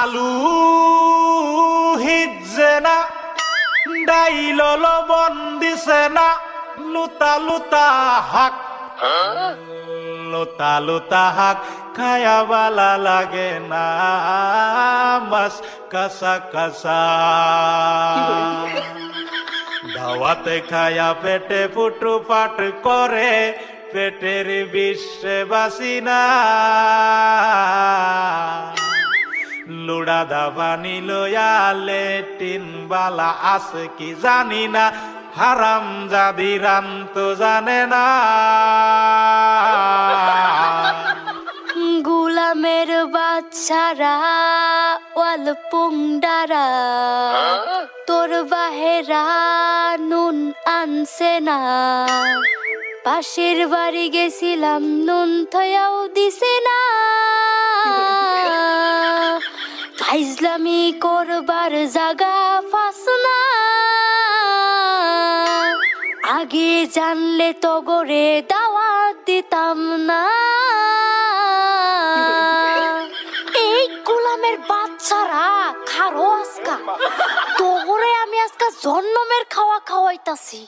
আলু হিজে না ডাইল লবণ দিছে না লুতা লুতা হাক লুতা লুতা হাক খায়া বালা লাগে না মাছ কাঁচা কাঁচা দাওয়াতে খায়া পেটে ফুটু পাট করে পেটের বিশ্বে বাসি না লুড়া দাবানি লয়া লেটিন বালা আছে কি জানি না হারাম জাদি রাম তো জানে না গুলামের বাচ্চারা ওয়াল পুংডারা তোর বাহেরা নুন আনছে না পাশের বাড়ি গেছিলাম নুন থয়াও দিছে না ফাইজলামি করবার জাগা ফাস না আগে জানলে তো গরে দাওয়াত দিতাম না এই গোলামের বাচ্চারা খারো আজকা তোরে আমি আজকা জন্মের খাওয়া খাওয়াইতাছি।